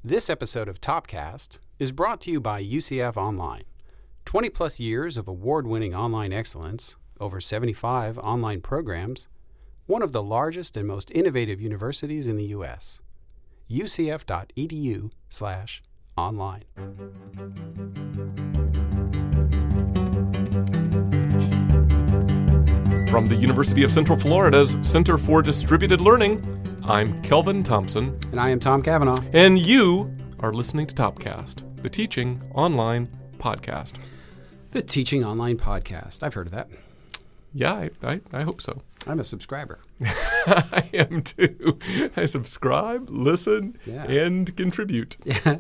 This episode of Topcast is brought to you by UCF Online. 20 plus years of award-winning online excellence, over 75 online programs, one of the largest and most innovative universities in the U.S. ucf.edu/online. From the University of Central Florida's Center for Distributed Learning, I'm Kelvin Thompson. And I am Tom Cavanagh. And you are listening to Topcast, the teaching online podcast. The Teaching Online Podcast. I've heard of that. Yeah, I hope so. I'm a subscriber. I am too. I subscribe, listen, and contribute. Yeah.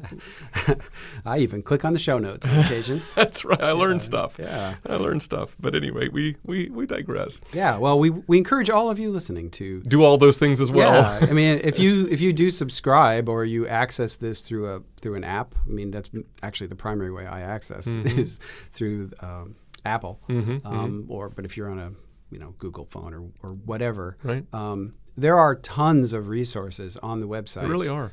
I even click on the show notes on occasion. That's right. I learn stuff. Yeah. I learn stuff. But anyway, we digress. Yeah. Well, we encourage all of you listening to do all those things as well. Yeah. I mean, if you do subscribe or you access this through an app, I mean, that's actually the primary way I access is through Apple. But if you're on a Google phone or whatever, right. There are tons of resources on the website. There really are.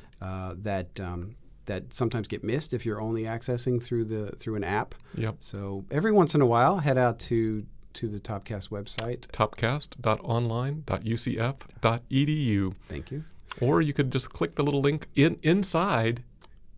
That sometimes get missed if you're only accessing through an app. Yep. So every once in a while, head out to the Topcast website. Topcast.online.ucf.edu. Thank you. Or you could just click the little link inside.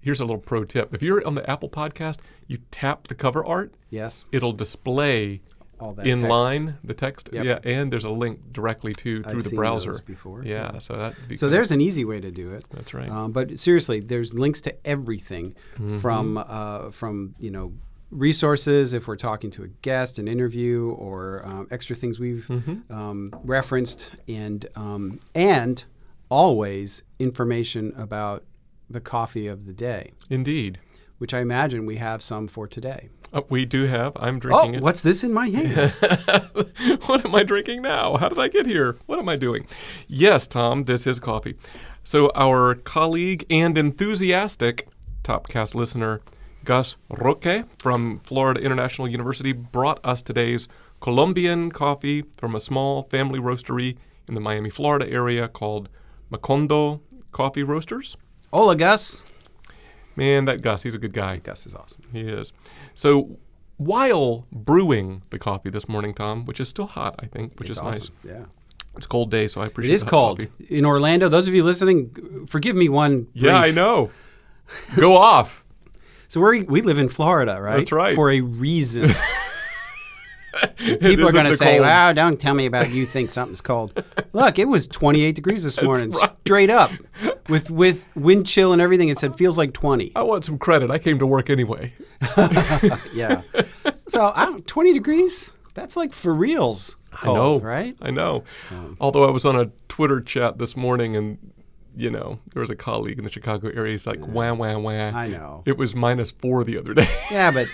Here's a little pro tip. If you're on the Apple podcast, you tap the cover art. Yes. It'll display all that in text. Line the text. Yep. Yeah, and there's a link directly through the browser. Those before. Yeah, so that'd be so cool. there's an easy way to do it. That's right. But seriously, there's links to everything from resources if we're talking to a guest, an interview, or extra things we've referenced, and always information about the coffee of the day. Indeed. Which I imagine we have some for today. We do have. I'm drinking it. What's this in my hand? What am I drinking now? How did I get here? What am I doing? Yes, Tom, this is coffee. So our colleague and enthusiastic Topcast listener, Gus Roque from Florida International University, brought us today's Colombian coffee from a small family roastery in the Miami, Florida area called Macondo Coffee Roasters. Hola, Gus. Man, that Gus, he's a good guy. Gus is awesome. He is. So while brewing the coffee this morning, Tom, which is still hot, I think, which is awesome. nice. Yeah. It's a cold day, so I appreciate it. It is cold. Coffee. In Orlando, those of you listening, forgive me one brief. Yeah, I know. Go off. So we live in Florida, right? That's right. For a reason. People are going to say, wow, don't tell me about you think something's cold. Look, it was 28 degrees this morning, right. Straight up, with wind chill and everything. It said, feels like 20. I want some credit. I came to work anyway. Yeah. So 20 degrees, that's like for reals cold, I know. Right? I know. So. Although I was on a Twitter chat this morning and, there was a colleague in the Chicago area. He's like, wah, wah, wah. I know. It was -4 the other day. Yeah, but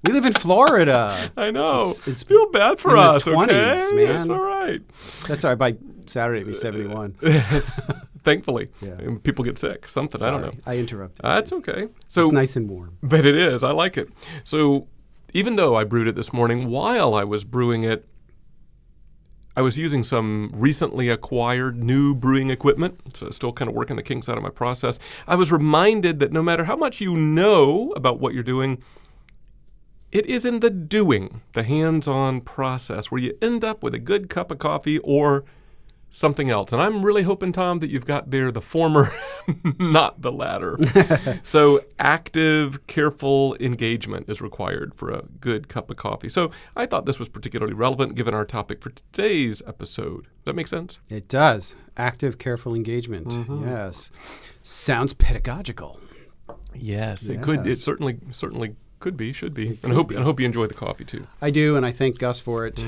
we live in Florida. I know. It's feel bad for us, the 20s, okay? man. It's all right. That's all right. By Saturday, it'll be 71. Thankfully. Yeah. And people get sick. Something. Sorry, I don't know. I interrupted. That's okay. So it's nice and warm. But it is. I like it. So even though I brewed it this morning, while I was brewing it, I was using some recently acquired new brewing equipment, so still kind of working the kinks out of my process. I was reminded that no matter how much you know about what you're doing, it is in the doing, the hands-on process, where you end up with a good cup of coffee or something else. And I'm really hoping, Tom, that you've got there the former, not the latter. So active, careful engagement is required for a good cup of coffee. So I thought this was particularly relevant given our topic for today's episode. Does that make sense? It does. Active, careful engagement. Yes. Sounds pedagogical. Yes, it could. It certainly could be, should be. And I hope you enjoy the coffee too. I do, and I thank Gus for it.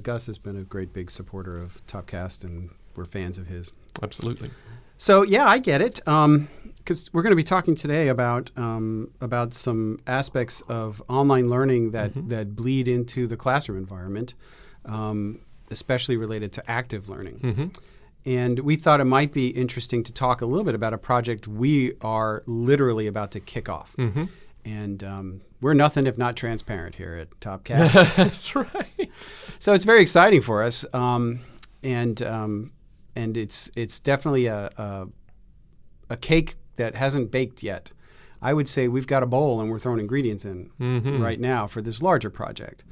Gus has been a great big supporter of Topcast, and we're fans of his. Absolutely. So yeah, I get it. Because we're going to be talking today about some aspects of online learning that bleed into the classroom environment, especially related to active learning. And we thought it might be interesting to talk a little bit about a project we are literally about to kick off. And we're nothing if not transparent here at Topcast. That's right. So it's very exciting for us, and it's definitely a cake that hasn't baked yet. I would say we've got a bowl and we're throwing ingredients in right now for this larger project.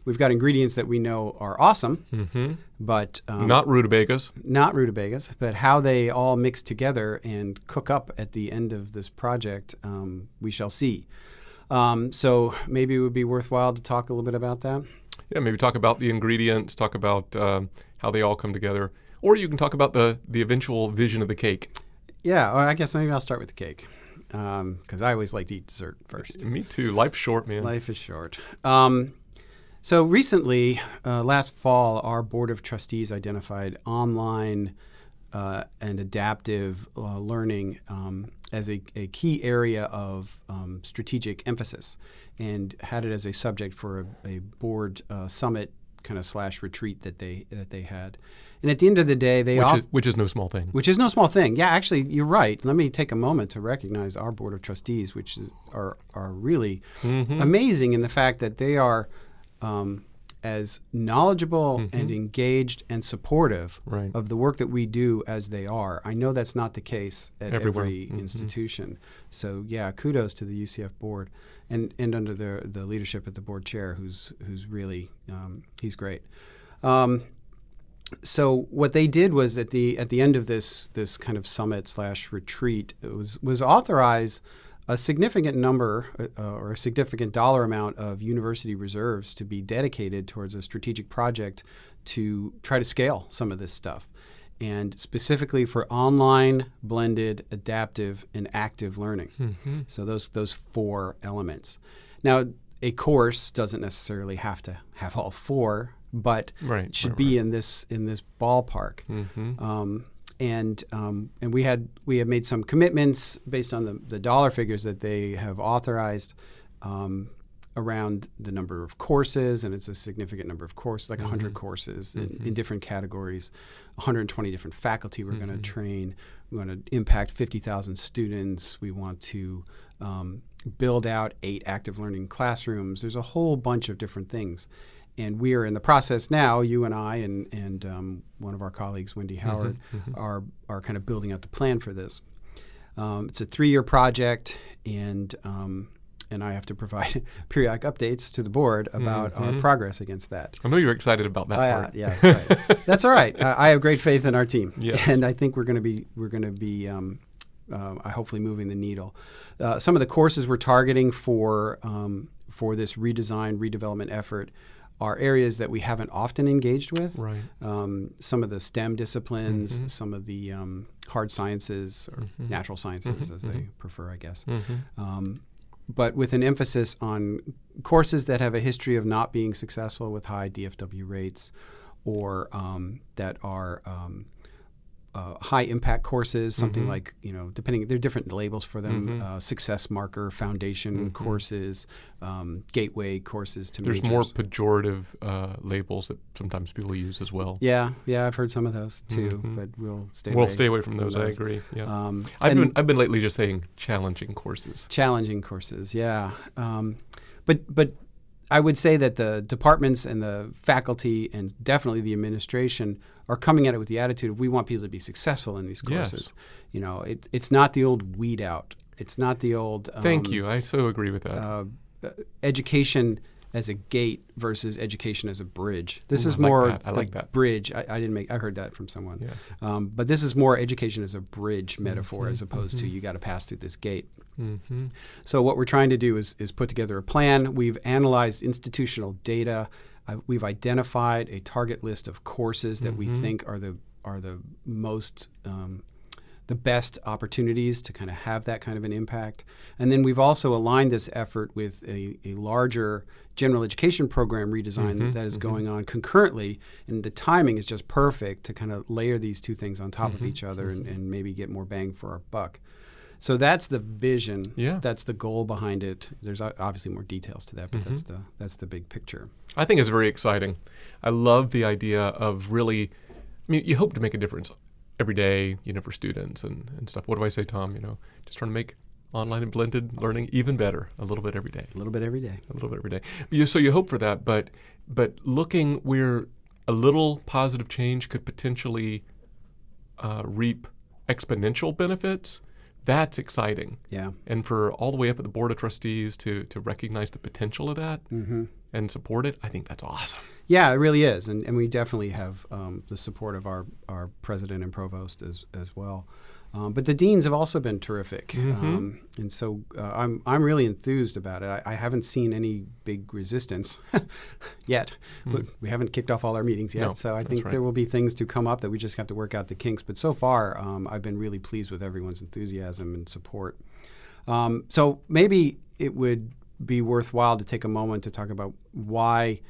We've got ingredients that we know are awesome, but not rutabagas. Not rutabagas, but how they all mix together and cook up at the end of this project, we shall see. So maybe it would be worthwhile to talk a little bit about that. Yeah, maybe talk about the ingredients, talk about how they all come together, or you can talk about the eventual vision of the cake. Yeah, I guess maybe I'll start with the cake. Because I always like to eat dessert first. Me too. Life's short, man. Life is short. So recently, last fall, our Board of Trustees identified online and adaptive learning as a key area of strategic emphasis, and had it as a subject for a board summit kind of / retreat that they had. And at the end of the day, which is no small thing. Which is no small thing. Yeah, actually, you're right. Let me take a moment to recognize our Board of Trustees, which are really amazing in the fact that they are as knowledgeable and engaged and supportive of the work that we do as they are. I know that's not the case at every institution. So yeah, kudos to the UCF board and under the leadership of the board chair, who's really he's great. So what they did was at the end of this kind of summit / retreat, it was authorize a significant number or a significant dollar amount of university reserves to be dedicated towards a strategic project to try to scale some of this stuff, and specifically for online, blended, adaptive, and active learning. So those 4 elements. Now, a course doesn't necessarily have to have all 4. But it should be in this ballpark, and we had made some commitments based on the dollar figures that they have authorized around the number of courses, and it's a significant number of courses, like 100 courses in different categories, 120 different faculty we're going to train. We want to impact 50,000 students. We want to build out 8 active learning classrooms. There's a whole bunch of different things. And we are in the process now, you and I and one of our colleagues, Wendy Howard, are kind of building out the plan for this. It's a 3-year project, and I have to provide periodic updates to the board about our progress against that. I know you're excited about that part. Yeah, that's right. That's all right. I have great faith in our team, and I think we're going to be hopefully moving the needle. Some of the courses we're targeting for this redesign, redevelopment effort are areas that we haven't often engaged with. Some of the STEM disciplines, some of the hard sciences or natural sciences, as they prefer, I guess. But with an emphasis on courses that have a history of not being successful with high DFW rates, or that are high impact courses, something like, depending, there are different labels for them, success marker, foundation courses, gateway courses to majors. There's more pejorative labels that sometimes people use as well. Yeah, I've heard some of those too, but we'll stay away from those. I agree. Yeah. I've been lately just saying challenging courses. Challenging courses, yeah. But I would say that the departments and the faculty and definitely the administration are coming at it with the attitude of, we want people to be successful in these courses. It's not the old weed out. It's not the old Thank you. I so agree with that. Education as a gate versus education as a bridge. This is more like that. Bridge. I heard that from someone. Yeah. But this is more education as a bridge metaphor, as opposed to you got to pass through this gate. So what we're trying to do is put together a plan. We've analyzed institutional data. We've identified a target list of courses that we think are the most the best opportunities to kind of have that kind of an impact. And then we've also aligned this effort with a larger general education program redesign that is going on concurrently, and the timing is just perfect to kind of layer these 2 things on top of each other and maybe get more bang for our buck. So that's the vision. Yeah. That's the goal behind it. There's obviously more details to that, but that's the big picture. I think it's very exciting. I love the idea of really, you hope to make a difference every day, for students and stuff. What do I say, Tom? Just trying to make online and blended learning even better, a little bit every day. A little bit every day. A little bit every day. So you hope for that, but looking where a little positive change could potentially reap exponential benefits, That's exciting. Yeah. And for all the way up at the Board of Trustees to recognize the potential of that and support it, I think that's awesome. Yeah, it really is. And we definitely have the support of our president and provost as well. But the deans have also been terrific. And so I'm really enthused about it. I haven't seen any big resistance yet, but we haven't kicked off all our meetings yet. No, so I think right. there will be things to come up that we just have to work out the kinks. But so far, I've been really pleased with everyone's enthusiasm and support. So maybe it would be worthwhile to take a moment to talk about why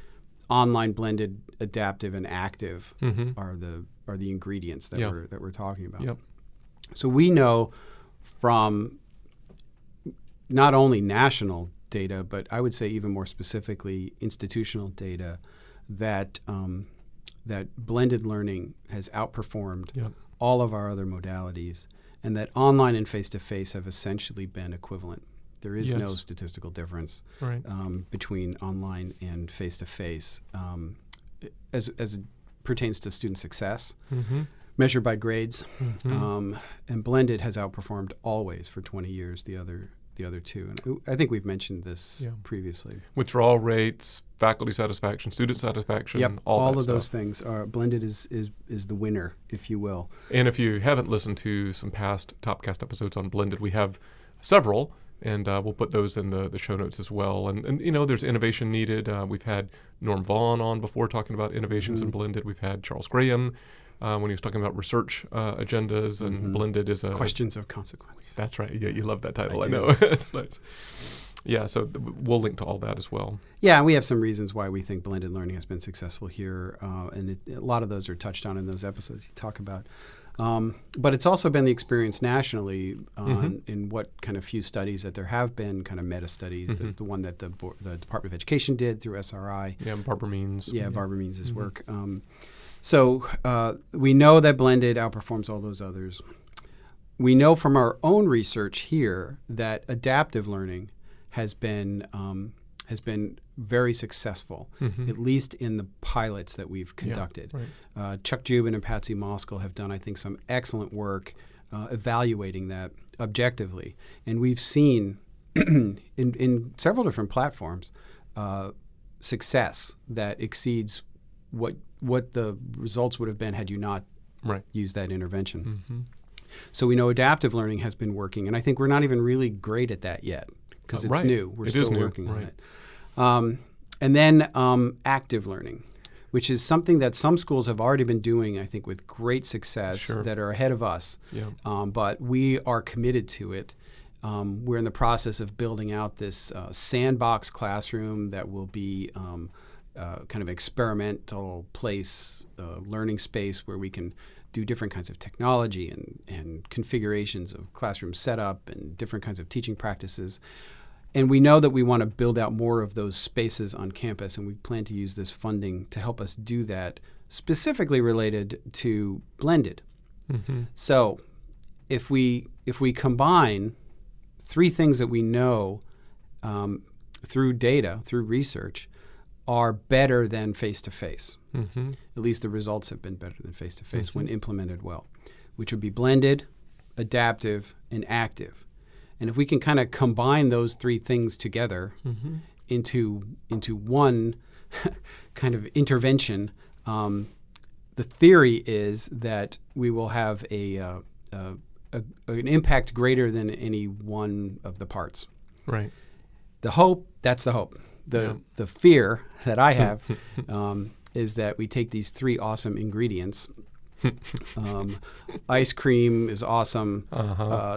online, blended, adaptive, and active are the ingredients that we're talking about. Yep. So we know from not only national data, but I would say even more specifically institutional data, that that blended learning has outperformed all of our other modalities, and that online and face-to-face have essentially been equivalent. There is no statistical difference between online and face-to-face as it pertains to student success. Measured by grades, and blended has outperformed always for 20 years the other two. And I think we've mentioned this previously. Withdrawal rates, faculty satisfaction, student satisfaction, all of stuff. those things. Blended is the winner, if you will. And if you haven't listened to some past Topcast episodes on blended, we have several, and we'll put those in the show notes as well. And there's innovation needed. We've had Norm Vaughn on before talking about innovations in blended. We've had Charles Graham when he was talking about research agendas, and blended is a... Questions of Consequence. That's right. Yeah, you love that title. I know. It's nice. Yeah, so we'll link to all that as well. Yeah, we have some reasons why we think blended learning has been successful here, and a lot of those are touched on in those episodes you talk about. But it's also been the experience nationally in what kind of few studies that there have been, kind of meta studies, the one that the Department of Education did through SRI. Yeah, Barbara Means. Yeah, Barbara Means' work. So we know that blended outperforms all those others. We know from our own research here that adaptive learning has been very successful, at least in the pilots that we've conducted. Yeah, right. Chuck Jubin and Patsy Moskal have done, I think, some excellent work evaluating that objectively. And we've seen in several different platforms success that exceeds what the results would have been had you not used that intervention. So we know adaptive learning has been working, and I think we're not even really great at that yet because it's new. We're still working on it. And then active learning, which is something that some schools have already been doing, I think, with great success that are ahead of us. But we are committed to it. We're in the process of building out this sandbox classroom that will be kind of experimental place, learning space where we can do different kinds of technology and configurations of classroom setup and different kinds of teaching practices. And we know that we want to build out more of those spaces on campus, and we plan to use this funding to help us do that, specifically related to blended. So if we combine three things that we know through data, through research, are better than face-to-face. At least the results have been better than face-to-face when implemented well, which would be blended, adaptive, and active. And if we can kind of combine those three things together into one kind of intervention, the theory is that we will have an impact greater than any one of the parts. Right. The hope, that's the hope. The fear that I have is that we take these three awesome ingredients. Ice cream is awesome.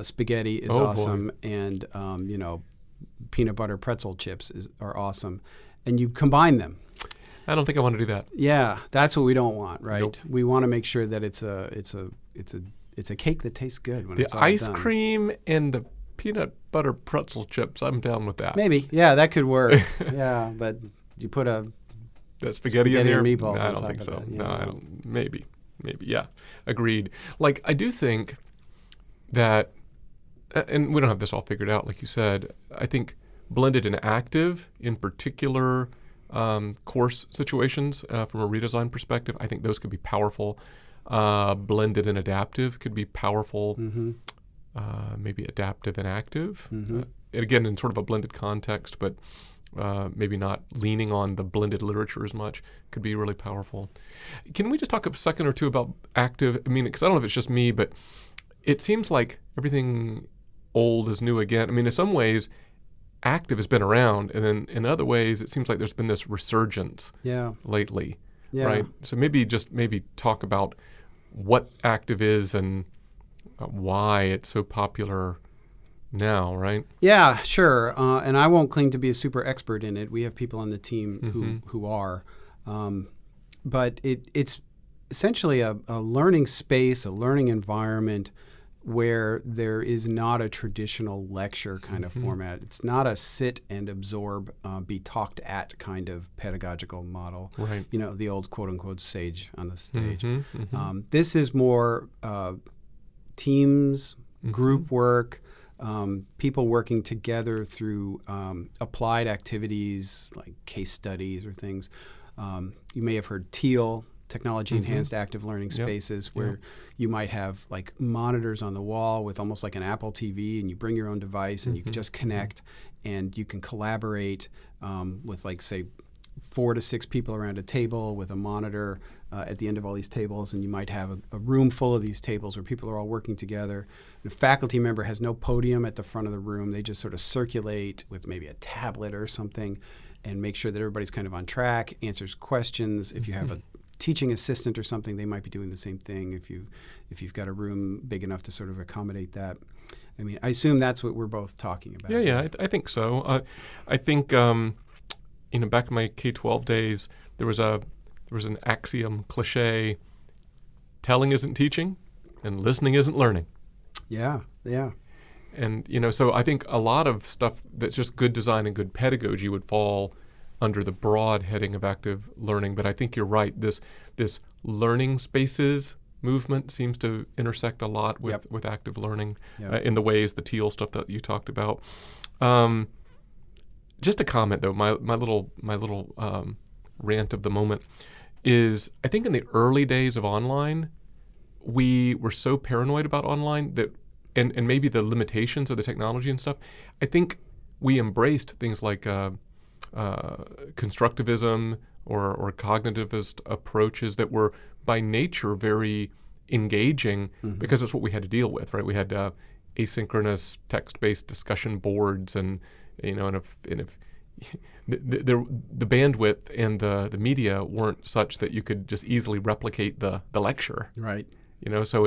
Spaghetti is awesome, and peanut butter pretzel chips are awesome. And you combine them. I don't think I want to do that. Yeah, that's what we don't want, right? Nope. We want to make sure that it's a cake that tastes good when it's all ice done. Cream and the peanut butter pretzel chips, I'm down with that. Maybe, yeah, that could work. Yeah, but you put that spaghetti in there? and meatballs. No, I on don't top think of so. that, No, I don't. Maybe, yeah, agreed. Like, I do think that, and we don't have this all figured out, like you said, I think blended and active, in particular course situations from a redesign perspective, I think those could be powerful. Blended and adaptive could be powerful maybe adaptive and active. And again, in sort of a blended context, but maybe not leaning on the blended literature as much, could be really powerful. Can we just talk a second or two about active? I mean, because I don't know if it's just me, but it seems like everything old is new again. I mean, in some ways, active has been around, and then in other ways, it seems like there's been this resurgence lately, right? So maybe talk about what active is and why it's so popular now, right? Yeah, sure. And I won't claim to be a super expert in it. We have people on the team who are. But it's essentially a learning space, a learning environment where there is not a traditional lecture kind of format. It's not a sit and absorb, be talked at kind of pedagogical model. Right. You know, the old quote unquote sage on the stage. This is more teams, group work, people working together through applied activities like case studies or things. You may have heard TEAL, technology-enhanced active learning spaces, where you might have like monitors on the wall with almost like an Apple TV, and you bring your own device and you can just connect and you can collaborate with like, say, 4 to 6 people around a table with a monitor at the end of all these tables, and you might have a room full of these tables where people are all working together. The faculty member has no podium at the front of the room. They just sort of circulate with maybe a tablet or something and make sure that everybody's kind of on track, answers questions. If you have a teaching assistant or something, they might be doing the same thing if you've got a room big enough to sort of accommodate that. I mean, I assume that's what we're both talking about. Yeah, I think so. I think back in my K-12 days, there was an axiom, cliche: telling isn't teaching, and listening isn't learning. Yeah. And so I think a lot of stuff that's just good design and good pedagogy would fall under the broad heading of active learning. But I think you're right. This learning spaces movement seems to intersect a lot with active learning in the ways, the TEAL stuff that you talked about. Just a comment though, my little rant of the moment is, I think in the early days of online, we were so paranoid about online that, and maybe the limitations of the technology and stuff, I think we embraced things like constructivism or cognitivist approaches that were by nature very engaging because it's what we had to deal with, right? We had asynchronous text-based discussion boards, and if the bandwidth and the media weren't such that you could just easily replicate the lecture, right? So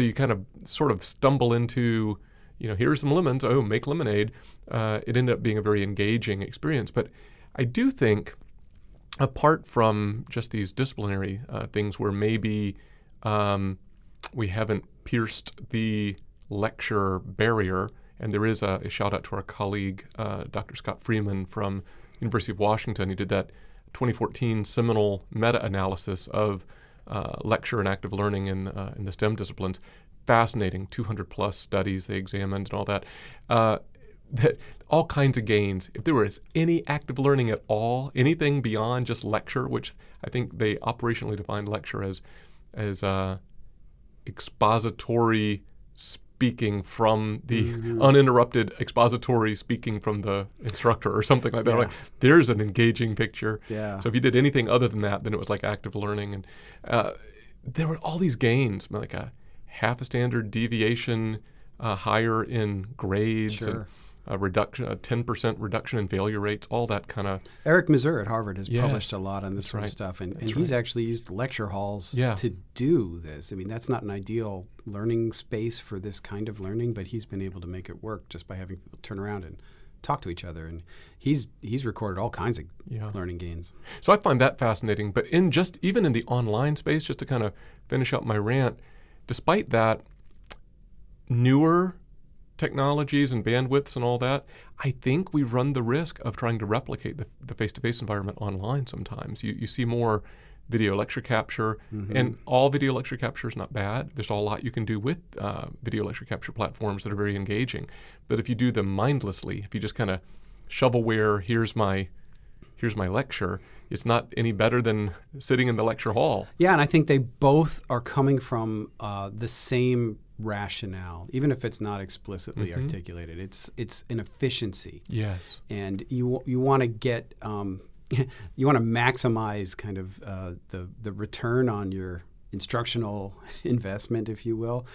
you kind of sort of stumble into, here's some lemons, make lemonade. It ended up being a very engaging experience. But I do think, apart from just these disciplinary things where maybe we haven't pierced the lecture barrier, and there is a shout out to our colleague, Dr. Scott Freeman from University of Washington. He did that 2014 seminal meta-analysis of lecture and active learning in the STEM disciplines. Fascinating, 200 plus studies they examined and all that. That all kinds of gains. If there was any active learning at all, anything beyond just lecture, which I think they operationally defined lecture as expository speaking from the uninterrupted expository speaking from the instructor or something like that. Yeah. Like, there's an engaging picture. Yeah. So if you did anything other than that, then it was like active learning. And there were all these gains, like a half a standard deviation higher in grades, Sure. and a 10% reduction in failure rates, all that kind of. Eric Mazur at Harvard has published a lot on this sort of right. stuff, and That's he's right. actually used lecture halls Yeah. to do this. I mean, that's not an ideal learning space for this kind of learning, but he's been able to make it work just by having people turn around and talk to each other. And he's recorded all kinds of learning gains. So I find that fascinating. But even in the online space, just to kind of finish up my rant, despite that, newer technologies and bandwidths and all that, I think we run the risk of trying to replicate the face-to-face environment online sometimes. You see more video lecture capture, and all video lecture capture is not bad. There's a lot you can do with video lecture capture platforms that are very engaging. But if you do them mindlessly, if you just kind of shovelware, here's my lecture, it's not any better than sitting in the lecture hall. Yeah, and I think they both are coming from the same rationale, even if it's not explicitly articulated. It's an efficiency. Yes. And you want to get you want to maximize kind of the return on your instructional investment, if you will.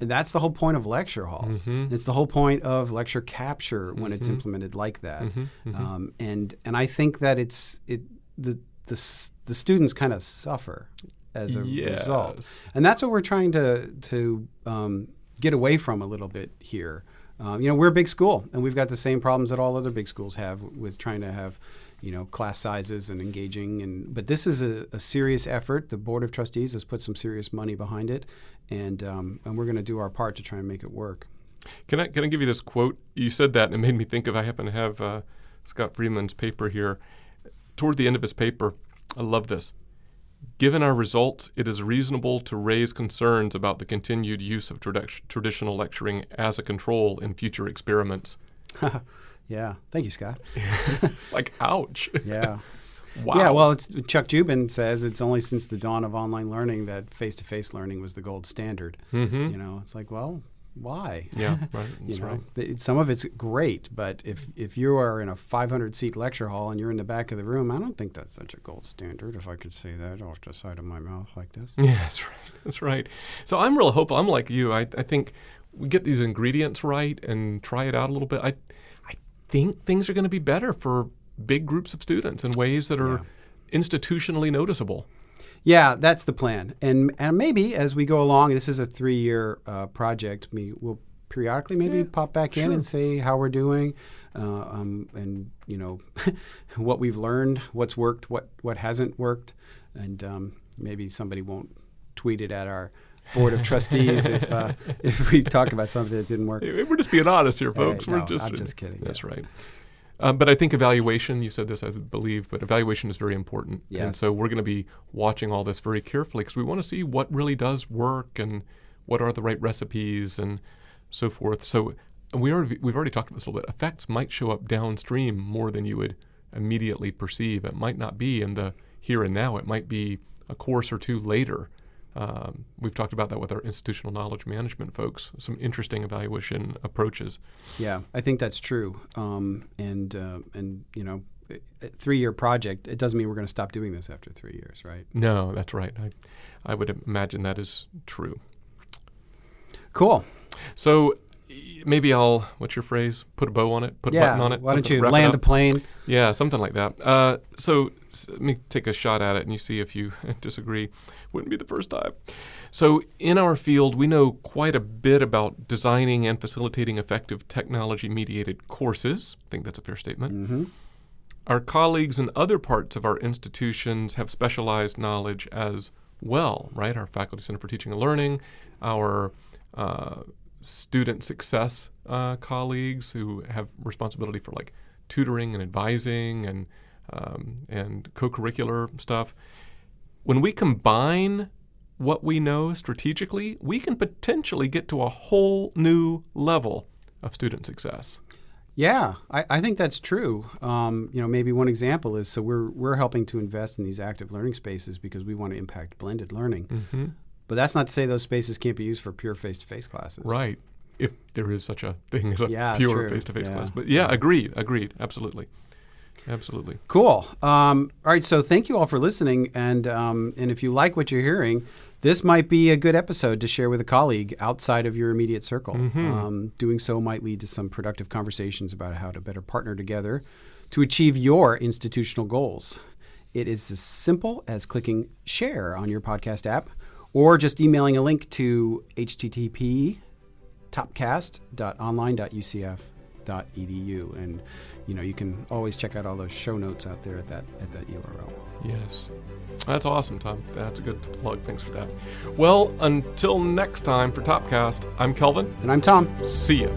And that's the whole point of lecture halls. It's the whole point of lecture capture when it's implemented like that. And I think that the students kind of suffer as a result. And that's what we're trying to get away from a little bit here. We're a big school, and we've got the same problems that all other big schools have with trying to have class sizes and engaging. But this is a serious effort. The Board of Trustees has put some serious money behind it, and we're going to do our part to try and make it work. Can I give you this quote? You said that, and it made me think of, I happen to have Scott Friedman's paper here. Toward the end of his paper, I love this. Given our results, it is reasonable to raise concerns about the continued use of traditional lecturing as a control in future experiments. Yeah. Thank you, Scott. Like, ouch. Yeah. Wow. Yeah, well, Chuck Jubin says it's only since the dawn of online learning that face-to-face learning was the gold standard. It's like, well, why? Yeah, right. That's right. Some of it's great, but if you are in a 500-seat lecture hall and you're in the back of the room, I don't think that's such a gold standard, if I could say that off the side of my mouth like this. Yeah, that's right. That's right. So I'm real hopeful. I'm like you. I think we get these ingredients right and try it out a little bit. I think things are going to be better for big groups of students in ways that are institutionally noticeable. Yeah, that's the plan. And maybe as we go along, this is a 3-year project, we'll periodically pop back in and say how we're doing, and what we've learned, what's worked, what hasn't worked, and maybe somebody won't tweet it at our Board of Trustees if we talk about something that didn't work. We're just being honest here, folks. I'm just kidding. That's right. But I think evaluation, you said this, I believe, but evaluation is very important. Yes. And so we're going to be watching all this very carefully because we want to see what really does work and what are the right recipes and so forth. So we've already talked about this a little bit. Effects might show up downstream more than you would immediately perceive. It might not be in the here and now. It might be a course or two later. We've talked about that with our institutional knowledge management folks, some interesting evaluation approaches. Yeah, I think that's true. And a 3-year project, it doesn't mean we're going to stop doing this after 3 years, right? No, that's right. I would imagine that is true. Cool. So maybe what's your phrase? Put a bow on it? Put a button on it? Why don't you land the plane? Yeah, something like that. So let me take a shot at it and you see if you disagree. Wouldn't be the first time. So in our field, we know quite a bit about designing and facilitating effective technology-mediated courses. I think that's a fair statement. Our colleagues in other parts of our institutions have specialized knowledge as well, right? Our Faculty Center for Teaching and Learning, our student success colleagues who have responsibility for like tutoring and advising and co-curricular stuff. When we combine what we know strategically, we can potentially get to a whole new level of student success. Yeah, I think that's true. Maybe one example is, so we're helping to invest in these active learning spaces because we want to impact blended learning. But that's not to say those spaces can't be used for pure face-to-face classes. Right, if there is such a thing as a pure face-to-face class. But agreed, absolutely. Absolutely. Cool. All right, so thank you all for listening. And if you like what you're hearing, this might be a good episode to share with a colleague outside of your immediate circle. Doing so might lead to some productive conversations about how to better partner together to achieve your institutional goals. It is as simple as clicking share on your podcast app or just emailing a link to http://topcast.online.ucf.edu. And you can always check out all those show notes out there at that URL. Yes. That's awesome, Tom. That's a good plug. Thanks for that. Well, until next time for Topcast, I'm Kelvin. And I'm Tom. See ya.